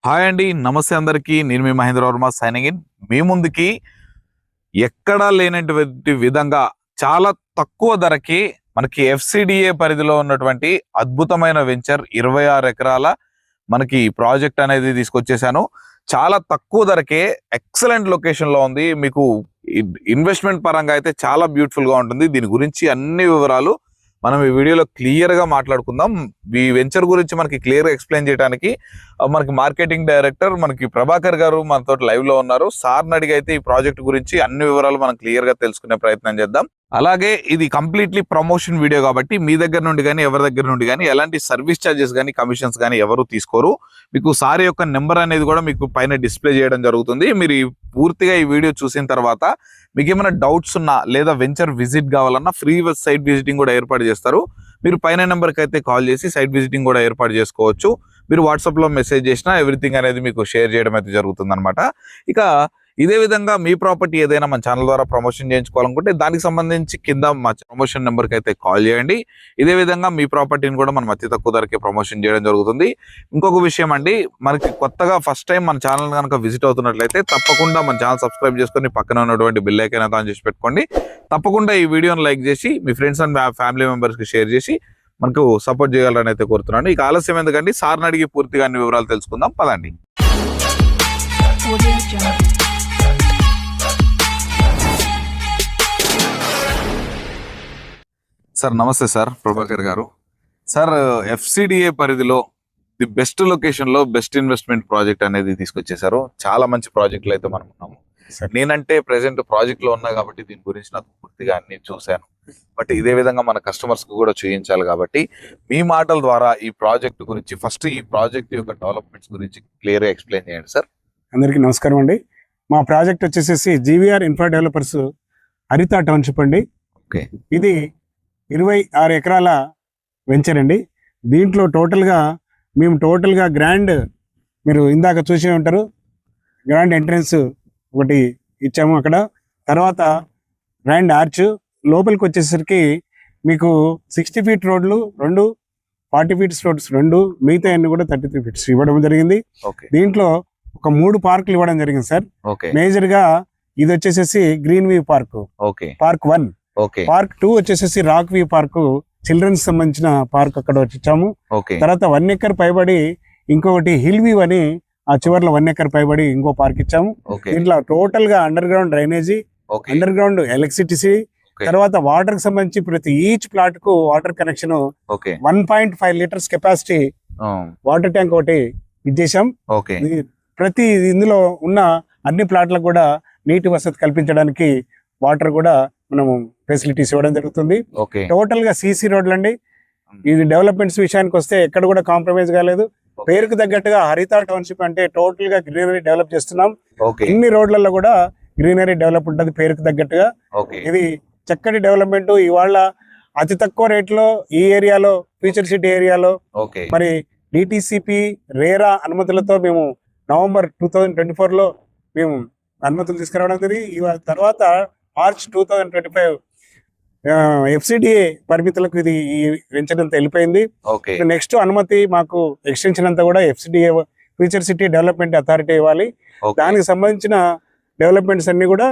Hi అండి, నమస్తే అందరికీ. నేను మీ మహేంద్ర వర్మ సైనింగ్ ఇన్. మీ ముందుకి ఎక్కడా లేనటువంటి విధంగా చాలా తక్కువ ధరకి మనకి ఎఫ్సిడిఏ పరిధిలో ఉన్నటువంటి అద్భుతమైన వెంచర్ 26 ఎకరాల మనకి ప్రాజెక్ట్ అనేది తీసుకొచ్చేసాను. చాలా తక్కువ ధరకే ఎక్సలెంట్ లొకేషన్ లో ఉంది. మీకు ఇన్వెస్ట్మెంట్ పరంగా అయితే చాలా బ్యూటిఫుల్ గా ఉంటుంది. దీని గురించి అన్ని వివరాలు మనం ఈ వీడియోలో క్లియర్ గా మాట్లాడుకుందాం. ఈ వెంచర్ గురించి మనకి క్లియర్ గా ఎక్స్ప్లెయిన్ చేయడానికి మనకి మార్కెటింగ్ డైరెక్టర్ మనకి ప్రభాకర్ గారు మనతో లైవ్ లో ఉన్నారు. సార్ని అడిగి అయితే ఈ ప్రాజెక్ట్ గురించి అన్ని వివరాలు మనం క్లియర్ గా తెలుసుకునే ప్రయత్నం చేద్దాం. అలాగే ఇది కంప్లీట్లీ ప్రమోషన్ వీడియో కాబట్టి మీ దగ్గర నుండి కానీ ఎవరి దగ్గర నుండి కానీ ఎలాంటి సర్వీస్ ఛార్జెస్ కానీ కమిషన్స్ కానీ ఎవరు తీసుకోరు. మీకు సార్ యొక్క నెంబర్ అనేది కూడా మీకు పైన డిస్ప్లే చేయడం జరుగుతుంది. మీరు పూర్తిగా ఈ వీడియో చూసిన తర్వాత మీకు ఏమైనా డౌట్స్ ఉన్నా లేదా వెంచర్ విజిట్ కావాలన్నా ఫ్రీ సైట్ విజిటింగ్ కూడా ఏర్పాటు చేస్తారు. మీరు పైన నెంబర్కి అయితే కాల్ చేసి సైట్ విజిటింగ్ కూడా ఏర్పాటు చేసుకోవచ్చు. మీరు వాట్సాప్లో మెసేజ్ చేసినా ఎవ్రీథింగ్ అనేది మీకు షేర్ చేయడం అయితే జరుగుతుంది అనమాట. ఇక ఇదే విధంగా మీ ప్రాపర్టీ ఏదైనా మన ఛానల్ ద్వారా ప్రమోషన్ చేయించుకోవాలనుకుంటే దానికి సంబంధించి కింద మా ప్రమోషన్ నెంబర్కి అయితే కాల్ చేయండి. ఇదే విధంగా మీ ప్రాపర్టీని కూడా మనం అతి తక్కువ ధరకే ప్రమోషన్ చేయడం జరుగుతుంది. ఇంకొక విషయం అండి, మనకి కొత్తగా ఫస్ట్ టైం మన ఛానల్ కనుక విజిట్ అవుతున్నట్లయితే తప్పకుండా మన ఛానల్ సబ్స్క్రైబ్ చేసుకొని పక్కన ఉన్నటువంటి బెల్ ఐకాన్ అయితే ఆన్ చేసి పెట్టుకోండి. తప్పకుండా ఈ వీడియోని లైక్ చేసి మీ ఫ్రెండ్స్ అండ్ ఫ్యామిలీ మెంబర్స్కి షేర్ చేసి మనకు సపోర్ట్ చేయాలని అయితే కోరుతున్నాను. ఇక ఆలస్యం ఎందుకండి, సార్ని అడిగి పూర్తిగా అన్ని వివరాలు తెలుసుకుందాం పదండి. సార్ నమస్తే సార్, ప్రభాకర్ గారు. సార్ ఎఫ్సిడిఏ పరిధిలో ది బెస్ట్ లొకేషన్ లో బెస్ట్ ఇన్వెస్ట్మెంట్ ప్రాజెక్ట్ అనేది తీసుకొచ్చేసారు. చాలా మంచి ప్రాజెక్టులు అయితే మనం ఉన్నాము. నేనంటే ప్రెసెంట్ ప్రాజెక్ట్ లో ఉన్నా కాబట్టి దీని గురించి నాకు పూర్తిగా అన్ని చూశాను. బట్ ఇదే విధంగా మన కస్టమర్స్ కు కూడా చూపించాలి కాబట్టి మీ మాటల ద్వారా ఈ ప్రాజెక్ట్ గురించి ఫస్ట్ ఈ ప్రాజెక్ట్ యొక్క డెవలప్మెంట్స్ గురించి క్లియర్ గా ఎక్స్ప్లెయిన్ చేయండి సార్. అందరికీ నమస్కారం అండి. మా ప్రాజెక్ట్ వచ్చేసి జీవీఆర్ ఇన్ఫ్రా డెవలపర్స్ హరిత టౌన్షిప్ అండి. ఓకే, ఇది 26 ఎకరాల వెంచర్ అండి. దీంట్లో టోటల్గా గ్రాండ్, మీరు ఇందాక చూసే ఉంటారు, గ్రాండ్ ఎంట్రన్స్ ఒకటి ఇచ్చాము అక్కడ. తర్వాత గ్రాండ్ ఆర్చ్, లోపలికి వచ్చేసరికి మీకు 60 ఫీట్ రోడ్లు 2, 40 ఫీట్స్ రోడ్స్ 2, మిగతా అన్ని కూడా 33 ఫీట్స్ ఇవ్వడం జరిగింది. దీంట్లో ఒక 3 పార్కులు ఇవ్వడం జరిగింది సార్. మేజర్ గా ఇది వచ్చేసి green view park, park 1. Park 2 వచ్చేసి రాక్ వ్యూ పార్క్, చిల్డ్రన్స్ సంబంధించిన పార్క్ అక్కడ వచ్చాము. తర్వాత 1 ఎకర్ పైబడి ఇంకొకటి హిల్ వ్యూ అని ఆ చివర్లో 1 ఎకర్ పైబడి ఇంకో పార్క్ ఇచ్చాము. దీంట్లో టోటల్ గా under ground drainage, under ground electricity, తర్వాత వాటర్ కి సంబంధించి ప్రతి ఈచ్ ప్లాట్ కు water connection 1.5 litres capacity water tank ఒకటి ఇచ్చేసాం. ప్రతి ఇందులో ఉన్న అన్ని ప్లాట్లకు కూడా నీటి వసతి కల్పించడానికి వాటర్ కూడా మనము ఫెసిలిటీస్ ఇవ్వడం జరుగుతుంది. టోటల్ గా సీసీ రోడ్లు అండి. ఇది డెవలప్మెంట్స్ విషయానికి వస్తే ఎక్కడ కూడా కాంప్రమైజ్ కాలేదు. పేరుకు తగ్గట్టుగా హరిత టౌన్షిప్ అంటే టోటల్ గా గ్రీనరీ డెవలప్ చేస్తున్నాం. ఇన్ని రోడ్లలో కూడా గ్రీనరీ డెవలప్ ఉంటుంది పేరుకు తగ్గట్టుగా. ఇది చక్కటి డెవలప్మెంట్. ఇవాళ అతి తక్కువ రేట్లో ఈ ఏరియాలో, ఫ్యూచర్ సిటీ ఏరియాలో మరి డిటిసిపి రేరా అనుమతులతో మేము నవంబర్ 2024 లో మేము అనుమతులు తీసుకురావడం జరిగింది. తర్వాత మార్చ్ 2025 ఎఫ్సిడిఏ పరిమితులకు ఇది ఈ వెంచర్ అంతా వెళ్ళిపోయింది. నెక్స్ట్ అనుమతి మాకు ఎక్స్టెన్షన్ అంతా కూడా FCDA future city development authority ఇవ్వాలి. దానికి సంబంధించిన డెవలప్మెంట్స్ అన్ని కూడా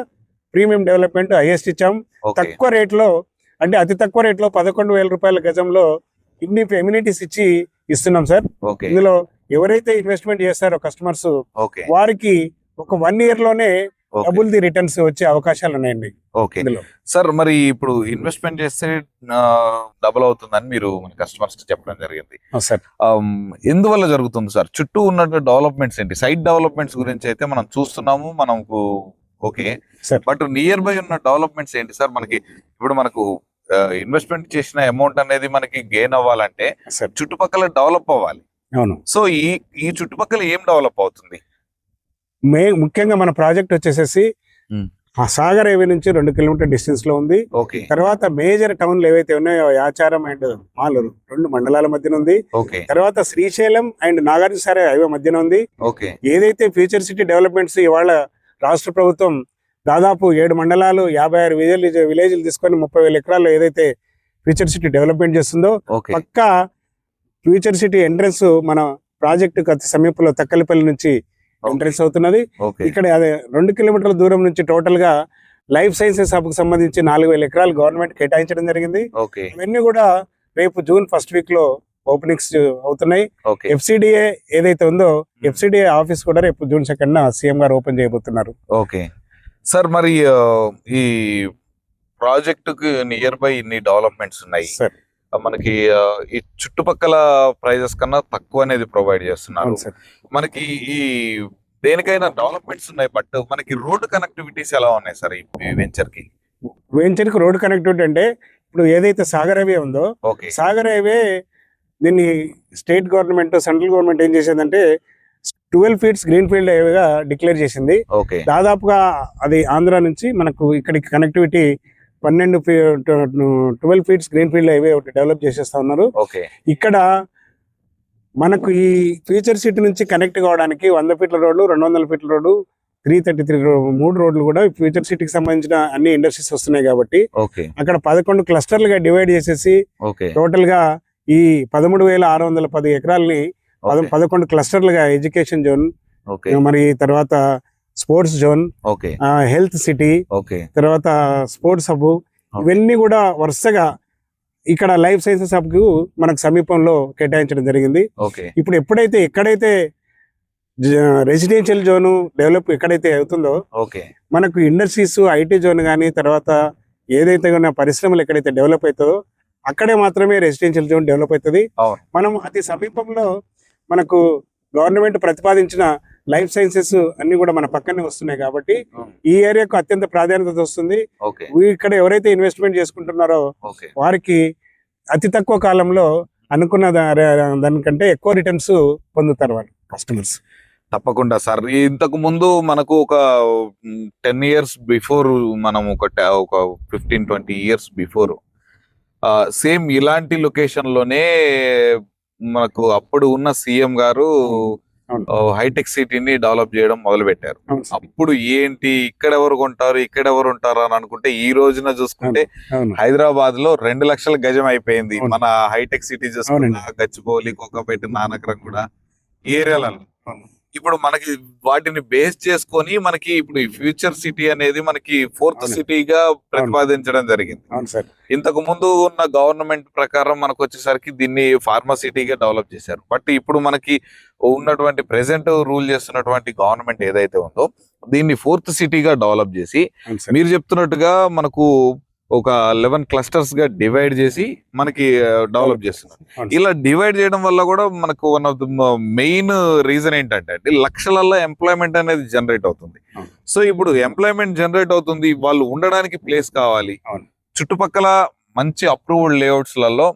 ప్రీమియం డెవలప్మెంట్ హైయెస్ట్ ఇచ్చాం. తక్కువ రేట్లో అంటే అతి తక్కువ రేట్లో 11,000 రూపాయల గజంలో ఇన్ని ఎమ్యూనిటీస్ ఇస్తున్నాం సార్. ఇందులో ఎవరైతే ఇన్వెస్ట్మెంట్ చేస్తారో కస్టమర్స్ వారికి ఒక 1 year లోనే డబుల్ ది రిటర్న్స్ వచ్చే అవకాశాలు ఉన్నాయండి. సార్ మరి ఇప్పుడు ఇన్వెస్ట్మెంట్ చేస్తే డబుల్ అవుతుందని మీరు మన కస్టమర్స్ చెప్పడం జరిగింది. ఎందువల్ల జరుగుతుంది సార్? చుట్టూ ఉన్న డెవలప్మెంట్స్ ఏంటి? సైట్ డెవలప్మెంట్స్ గురించి అయితే మనం చూస్తున్నాము మనకు. Okay sir, but near by ఉన్న డెవలప్మెంట్స్ ఏంటి సార్? మనకి ఇప్పుడు మనకు ఇన్వెస్ట్మెంట్ చేసిన అమౌంట్ అనేది మనకి గెయిన్ అవ్వాలంటే చుట్టుపక్కల డెవలప్ అవ్వాలి. అవును. సో ఈ చుట్టుపక్కల ఏం డెవలప్ అవుతుంది? ముఖ్యంగా మన ప్రాజెక్ట్ వచ్చేసి సాగర్ హైవే నుంచి 2 కిలోమీటర్ డిస్టెన్స్ లో ఉంది. తర్వాత మేజర్ టౌన్లు ఏవైతే ఉన్నాయో యాచారం అండ్ మాలూరు 2 మండలాల మధ్యన ఉంది. తర్వాత శ్రీశైలం అండ్ నాగార్జునసాగర్ హైవే మధ్యన ఉంది. ఏదైతే ఫ్యూచర్ సిటీ డెవలప్మెంట్స్ ఇవాళ రాష్ట్ర ప్రభుత్వం దాదాపు 7 మండలాలు 56 విలేజ్లు తీసుకొని 30,000 ఎకరాల్లో ఏదైతే ఫ్యూచర్ సిటీ డెవలప్మెంట్ చేస్తుందో పక్కా ఫ్యూచర్ సిటీ ఎంట్రన్స్ మన ప్రాజెక్టు అతి సమీపంలో తక్కలపల్లి నుంచి ఎంట్రెన్స్ అవుతున్నది. ఓకే ఇక్కడ అదే 2 కిలోమీటర్ల దూరం నుంచి టోటల్ గా లైఫ్ సైన్సెస్ హబ్ కు సంబంధించి 4,000 ఎకరాలు గవర్నమెంట్ కేటాయించడం జరిగింది. ఓకే ఇవన్నీ కూడా రేపు జూన్ ఫస్ట్ వీక్ లో ఓపెనింగ్స్ అవుతున్నాయి. ఓకే FCDA ఏదైతే ఉందో FCDA ఆఫీస్ కూడా రేపు జూన్ 2న సీఎం గారు ఓపెన్ చేయబోతున్నారు. ఓకే సార్, మరి ఈ ప్రాజెక్టుకి నియర్ బై ఇన్ని డెవలప్మెంట్స్ ఉన్నాయి. సార్ మనకి ఈ చుట్టుపక్కల ప్రైజెస్ కన్నా తక్కువ అనేది ప్రొవైడ్ చేస్తున్నారు. అవును సార్. మనకి ఈ దేనికైనా డెవలప్మెంట్స్ ఉన్నాయి, బట్ మనకి రోడ్డు కనెక్టివిటీస్ ఎలా ఉన్నాయి సార్ ఈ వెంచర్ కి? వెంచర్ కి రోడ్ కనెక్టివిటీ అంటే ఇప్పుడు ఏదైతే సాగర్ హైవే ఉందో ఓకే సాగర్ హైవే దీన్ని స్టేట్ గవర్నమెంట్ సెంట్రల్ గవర్నమెంట్ ఏం చేసిందంటే 12 ఫీట్స్ గ్రీన్ ఫీల్డ్ హైవేగా డిక్లేర్ చేసింది. ఓకే దాదాపుగా అది ఆంధ్ర నుంచి మనకు ఇక్కడికి connectivity 12 feets green field highway ఒకటి డెవలప్ చేసేస్తా ఉన్నారు. ఓకే ఇక్కడ మనకు ఈ ఫ్యూచర్ సిటీ నుంచి కనెక్ట్ కావడానికి 100 ఫీట్ల రోడ్లు, 200 ఫీట్ల రోడ్డు, 333 3 రోడ్లు కూడా ఫ్యూచర్ సిటీకి సంబంధించిన అన్ని ఇండస్ట్రీస్ వస్తున్నాయి కాబట్టి ఓకే అక్కడ 11 క్లస్టర్లుగా డివైడ్ చేసేసి ఓకే టోటల్ గా ఈ 13,610 ఎకరాలని 11 క్లస్టర్లుగా ఎడ్యుకేషన్ జోన్, ఓకే మరి తర్వాత sports zone, okay health city, okay తర్వాత స్పోర్ట్స్ హబ్, ఇవన్నీ కూడా వరుసగా ఇక్కడ లైఫ్ సైన్సెస్ హబ్ కు మనకు సమీపంలో కేటాయించడం జరిగింది. ఓకే ఇప్పుడు ఎక్కడైతే రెసిడెన్షియల్ జోన్ డెవలప్ ఎక్కడైతే అవుతుందో ఓకే మనకు ఇండస్ట్రీస్ IT జోన్ కానీ తర్వాత ఏదైతే ఉన్న పరిశ్రమలు ఎక్కడైతే డెవలప్ అవుతుందో అక్కడే మాత్రమే రెసిడెన్షియల్ జోన్ డెవలప్ అవుతుంది. అవును. మనం అతి సమీపంలో మనకు గవర్నమెంట్ ప్రతిపాదించిన లైఫ్ సైన్సెస్ అన్ని కూడా మన పక్కనే వస్తున్నాయి కాబట్టి ఈ ఏరియాకు అత్యంత ప్రాధాన్యత వస్తుంది. ఓకే ఇక్కడ ఎవరైతే ఇన్వెస్ట్మెంట్ చేసుకుంటున్నారో ఓకే వారికి అతి తక్కువ కాలంలో అనుకున్న దానికంటే ఎక్కువ రిటర్న్స్ పొందుతారు వారు కస్టమర్స్. తప్పకుండా సార్. ఇంతకు ముందు మనకు ఒక 10 years బిఫోర్, మనం ఒక 15-20 years బిఫోర్ సేమ్ ఇలాంటి లొకేషన్ లోనే మనకు అప్పుడు ఉన్న సీఎం గారు హైటెక్ సిటీని డెవలప్ చేయడం మొదలు పెట్టారు. అప్పుడు ఏంటి ఇక్కడ ఎవరు కొంటారు, ఇక్కడ ఎవరు ఉంటారు అని అనుకుంటే ఈ రోజున చూసుకుంటే హైదరాబాద్ లో 2 లక్షల గజం అయిపోయింది మన హైటెక్ సిటీ. చూసుకుంటే గచ్చిబౌలి, కోకాపేట, నానక్రం కూడా ఈ ఏరియాలలో ఇప్పుడు మనకి వాటిని బేస్ చేసుకొని మనకి ఇప్పుడు ఈ ఫ్యూచర్ సిటీ అనేది మనకి 4th సిటీగా ప్రతిపాదించడం జరిగింది. ఇంతకు ముందు ఉన్న గవర్నమెంట్ ప్రకారం మనకు వచ్చేసరికి దీన్ని ఫార్మా సిటీగా డెవలప్ చేశారు. బట్ ఇప్పుడు మనకి ఉన్నటువంటి ప్రెసెంట్ రూల్ చేస్తున్నటువంటి గవర్నమెంట్ ఏదైతే ఉందో దీన్ని 4th సిటీగా డెవలప్ చేసి మీరు చెప్తున్నట్టుగా మనకు ఒక 11 క్లస్టర్స్ గా డివైడ్ చేసి మనకి డెవలప్ చేస్తున్నారు. ఇలా డివైడ్ చేయడం వల్ల కూడా మనకు one of the main reason ఏంటంటే లక్షలలో ఎంప్లాయ్మెంట్ అనేది జనరేట్ అవుతుంది. సో ఇప్పుడు ఎంప్లాయ్మెంట్ జనరేట్ అవుతుంది, వాళ్ళు ఉండడానికి ప్లేస్ కావాలి. చుట్టుపక్కల మంచి అప్రూవ్డ్ లేఅవుట్స్ లలో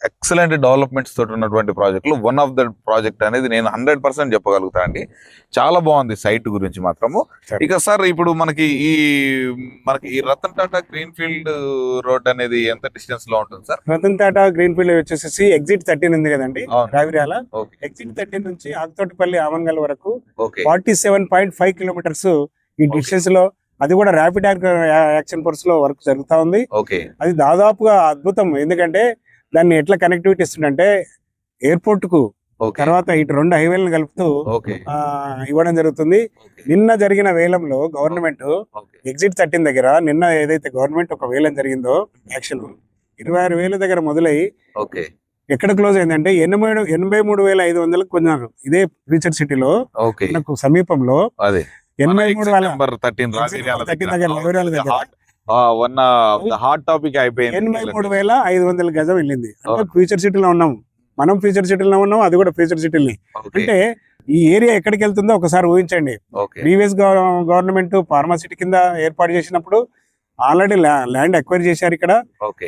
ఎక్సలెంట్ డెవలప్మెంట్స్ తోటి ఉన్నటువంటి ప్రాజెక్టులు వన్ ఆఫ్ ద ప్రాజెక్ట్ అనేది నేను 100% చెప్పగలుగుతా అండి. చాలా బాగుంది సైట్ గురించి మాత్రము. ఇక సార్ ఇప్పుడు మనకి ఈ Ratan Tata green field road అనేది ఎంత డిస్టెన్స్ లో ఉంటుంది sir? Ratan Tata green field వచ్చేసి ఎగ్జిట్ 13 ఉంది కదండి రావిర్యాల. ఎగ్జిట్ 13 నుంచి ఆకుతోటపల్లి ఆమన్గల్ వరకు 47.5 కిలోమీటర్స్ ఈ డిస్టెన్స్ లో, అది కూడా ర్యాపిడ్ యాక్షన్ ఫోర్స్ లో వర్క్ జరుగుతా ఉంది. అది దాదాపుగా అద్భుతం. ఎందుకంటే దాన్ని ఎట్లా కనెక్టివిటీ ఇస్తుందంటే ఎయిర్పోర్ట్ కు తర్వాత ఇటు 2 హైవేలను కలుపుతూ ఇవ్వడం జరుగుతుంది. నిన్న జరిగిన వేలంలో గవర్నమెంట్ ఎగ్జిట్ 13 దగ్గర నిన్న ఏదైతే గవర్నమెంట్ ఒక వేలం జరిగిందో యాక్షన్ 26,000 దగ్గర మొదలై ఎక్కడ క్లోజ్ అయిందంటే 83,500 కొన్నారు. ఇదే ఫ్యూచర్ సిటీలో మనకు సమీపంలో 83,500 హాట్ టాపిక్ అయిపోయింది. 83,500 గజం వెళ్ళింది. అంటే ఫ్యూచర్ సిటీలో ఉన్నాం మనం, ఫ్యూచర్ సిటీలో ఉన్నాం, అది కూడా ఫ్యూచర్ సిటీని. అంటే ఈ ఏరియా ఎక్కడికి వెళ్తుందో ఒకసారి ఊహించండి. ప్రీవియస్ గవర్నమెంట్ ఫార్మా సిటీ కింద ఏర్పాటు చేసినప్పుడు ఆల్రెడీ ల్యాండ్ ఎక్వైర్ చేశారు ఇక్కడ.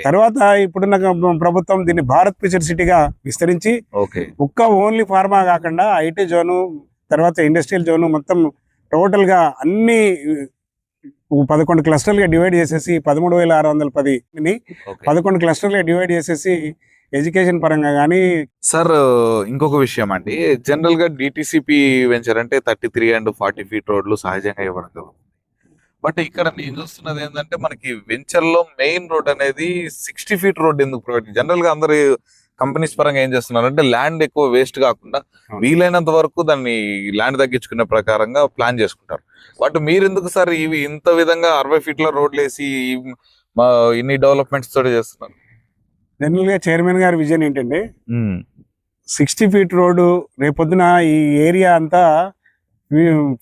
తర్వాత ఇప్పుడున్న ప్రభుత్వం దీన్ని భారత్ ఫ్యూచర్ సిటీగా విస్తరించి ఒక్క ఓన్లీ ఫార్మా కాకుండా IT జోను, తర్వాత ఇండస్ట్రియల్ జోను, మొత్తం టోటల్ గా అన్ని 11 క్లస్టర్లుగా డివైడ్ చేసేసి 13,610ని 11 క్లస్టర్లుగా డివైడ్ చేసేసి ఎడ్యుకేషన్ పరంగా కానీ. సార్ ఇంకొక విషయం అండి, జనరల్ గా DTCP వెంచర్ అంటే 33 and 40 feet రోడ్లు సహజంగా ఇవ్వడం జరుగుతుంది. బట్ ఇక్కడ నేను చూస్తున్నది ఏంటంటే మనకి వెంచర్ లో మెయిన్ రోడ్ అనేది 60 feet రోడ్ ఎందుకు ప్రొవైడ్? జనరల్ గా అందరు కంపెనీస్ పరంగా ఏం చేస్తున్నారు అంటే ల్యాండ్ ఎక్కువ వేస్ట్ కాకుండా అవును. వీలైనంత వరకు దాన్ని ల్యాండ్ తగ్గించుకునే ప్రకారంగా ప్లాన్ చేసుకుంటారు. బట్ మీరు ఎందుకు సార్ ఇవి ఇంత విధంగా 60 ఫీట్ల రోడ్లు వేసి ఇన్ని డెవలప్మెంట్స్ తోటి చేస్తున్నారు? జనరల్ గా చైర్మన్ గారి విజన్ ఏంటంటే 60 ఫీట్ రోడ్డు రేపొద్దున ఈ ఏరియా అంతా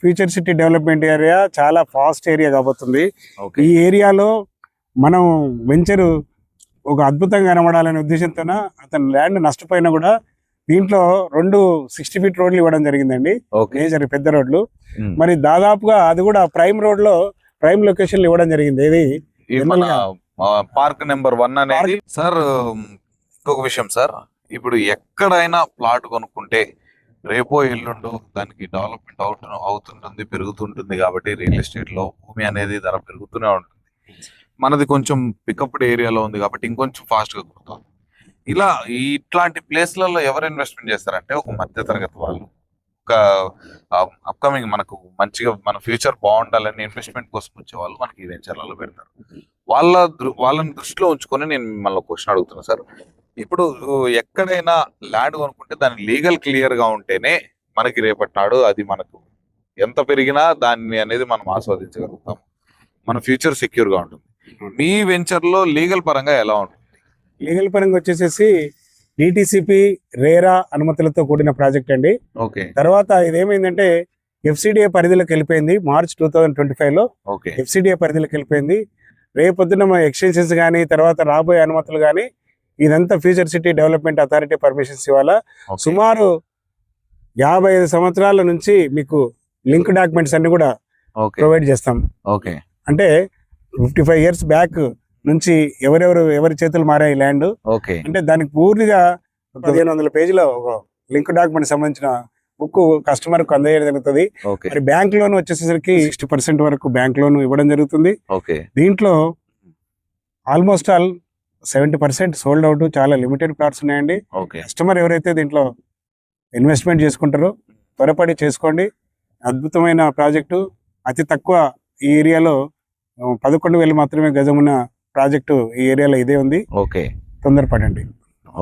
ఫ్యూచర్ సిటీ డెవలప్మెంట్ ఏరియా, చాలా ఫాస్ట్ ఏరియా కాబోతుంది. ఓకే. ఈ ఏరియాలో మనం వెంచరు ఒక అద్భుతంగా కనబడాలనే ఉద్దేశంతో అతను ల్యాండ్ నష్టపోయినా కూడా దీంట్లో 2 60 ఫీట్ రోడ్లు ఇవ్వడం జరిగిందండి. ఓకే. మేజర్ పెద్ద రోడ్లు. మ్మ్. మరి దాదాపుగా అది కూడా ప్రైమ్ రోడ్ లో ప్రైమ్ లొకేషన్ ఇవ్వడం జరిగింది. ఇది ఈ మన పార్క్ నెంబర్ 1 అనేది సార్. ఇంకొక విషయం సార్, ఇప్పుడు ఎక్కడైనా ప్లాట్ కొనుక్కుంటే రేపో ఎల్లుండో దానికి డెవలప్మెంట్ అవుతుంటుంది, పెరుగుతుంటుంది. కాబట్టి రియల్ ఎస్టేట్ లో భూమి అనేది ధర పెరుగుతూనే ఉంటుంది. మనది కొంచెం పికప్డ్ ఏరియాలో ఉంది కాబట్టి ఇంకొంచెం ఫాస్ట్ గా కుడుతుంది. ఇలా ఇట్లాంటి ప్లేస్లలో ఎవరు ఇన్వెస్ట్మెంట్ చేస్తారంటే ఒక మధ్యతరగతి వాళ్ళు, ఒక అప్కమింగ్ మనకు మంచిగా మన ఫ్యూచర్ బాగుండాలని ఇన్వెస్ట్మెంట్ కోసం వచ్చే వాళ్ళు మనకి ఈ వెంచర్లలో పెడతారు. వాళ్ళని దృష్టిలో ఉంచుకొని నేను మిమ్మల్ని క్వశ్చన్ అడుగుతున్నా సార్. ఇప్పుడు ఎక్కడైనా ల్యాండ్ కొనుక్కుంటే దాని లీగల్ క్లియర్ గా ఉంటేనే మనకి రేపటి నాడు అది మనకు ఎంత పెరిగినా దాన్ని అనేది మనం ఆస్వాదించగలుగుతాం. మన ఫ్యూచర్ సెక్యూర్ గా ఉంటుంది. మీ వెంచర్ లో లీగల్ పరంగా ఎలా ఉంటుంది? లీగల్ పరంగా వచ్చేసేసి డిటిసిపి రేరా అనుమతులతో కూడిన ప్రాజెక్ట్ అండి. ఓకే. తర్వాత ఇదేమైందంటే ఎఫ్సిడిఏ పరిధిలోకి వెళ్ళిపోయింది. మార్చ్ 2025 లో ఓకే. ఎఫ్సిడిఏ పరిధిలోకి వెళ్ళిపోయింది. రేపొద్దున మా ఎక్స్టెన్షన్స్ కానీ తర్వాత రాబోయే అనుమతులు కానీ ఇదంతా future city development authority permissions ఇవ్వాలా. సుమారు 55 సంవత్సరాల నుంచి మీకు లింక్ డాక్యుమెంట్స్ అన్ని కూడా ప్రొవైడ్ చేస్తాం. ఓకే. అంటే 55 ఇయర్స్ బ్యాక్ నుంచి ఎవరి చేతులు మారాయి ల్యాండ్. ఓకే. అంటే దానికి పూర్తిగా 1500 పేజీలో ఒక లింక్ డాక్యుమెంట్ సంబంధించిన బుక్ కస్టమర్ కు అందజేయడం జరుగుతుంది. మరి బ్యాంక్ లోన్ వచ్చేసరికి 60% వరకు బ్యాంక్ లోన్ ఇవ్వడం జరుగుతుంది. ఓకే. దీంట్లో ఆల్మోస్ట్ ఆల్ 70% సోల్డ్ అవుట్. చాలా లిమిటెడ్ ప్లాట్స్ ఉన్నాయండి. ఓకే. కస్టమర్ ఎవరైతే దీంట్లో ఇన్వెస్ట్మెంట్ చేసుకుంటారో త్వరపడి చేసుకోండి. అద్భుతమైన ప్రాజెక్టు. అతి తక్కువ ఈ ఏరియాలో 11,000 మాత్రమే గజం ఉన్న ప్రాజెక్టు ఈ ఏరియాలో ఇదే ఉంది. ఓకే. తొందరపడండి.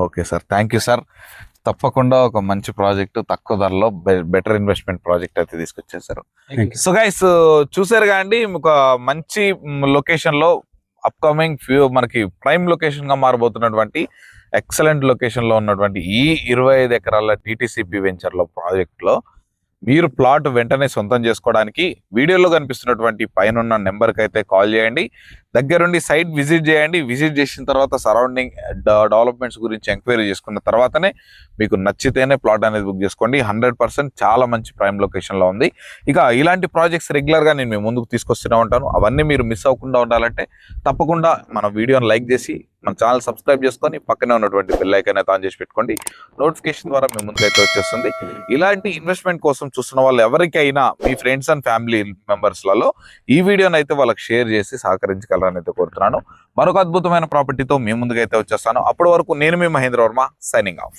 Okay sir, thank you sir. తప్పకుండా ఒక మంచి ప్రాజెక్ట్ తక్కువ ధరలో బెటర్ ఇన్వెస్ట్మెంట్ ప్రాజెక్ట్ అయితే తీసుకొచ్చేసారు. సో గైస్, చూసారు కాండి, ఒక మంచి లొకేషన్ లో అప్కమింగ్ మనకి ప్రైమ్ లొకేషన్ గా మారబోతున్నటువంటి ఎక్సలెంట్ లొకేషన్ లో ఉన్నటువంటి ఈ 25 ఎకరాల టీటీసీపీ వెంచర్ లో ప్రాజెక్ట్ లో మీరు ప్లాట్ వెంటనే సొంతం చేసుకోవడానికి వీడియోలో కనిపిస్తున్నటువంటి పైన నెంబర్కి అయితే కాల్ చేయండి. దగ్గరుండి సైట్ విజిట్ చేయండి. విజిట్ చేసిన తర్వాత సరౌండింగ్ డెవలప్మెంట్స్ గురించి ఎంక్వైరీ చేసుకున్న తర్వాతనే మీకు నచ్చితేనే ప్లాట్ అనేది బుక్ చేసుకోండి. 100% చాలా మంచి ప్రైమ్ లొకేషన్లో ఉంది. ఇక ఇలాంటి ప్రాజెక్ట్స్ రెగ్యులర్గా నేను మీ ముందుకు తీసుకొస్తూనే ఉంటాను. అవన్నీ మీరు మిస్ అవ్వకుండా ఉండాలంటే తప్పకుండా మన వీడియోని లైక్ చేసి మన ఛానల్ సబ్స్క్రైబ్ చేసుకొని పక్కనే ఉన్నటువంటి బెల్ ఐకాన్ అయితే ఆన్ చేసి పెట్టుకోండి. నోటిఫికేషన్ ద్వారా మీ ముందుకైతే వచ్చేస్తుంది. ఇలాంటి ఇన్వెస్ట్మెంట్ కోసం చూస్తున్న వాళ్ళు ఎవరికైనా మీ ఫ్రెండ్స్ అండ్ ఫ్యామిలీ మెంబర్స్లలో ఈ వీడియోని అయితే వాళ్ళకి షేర్ చేసి సహకరించగలరని అయితే కోరుతున్నాను. మరొక అద్భుతమైన ప్రాపర్టీతో మీ ముందుకైతే వచ్చేస్తాను. అప్పటి వరకు నేను మీ మహేంద్ర వర్మ, సైనింగ్ ఆఫ్.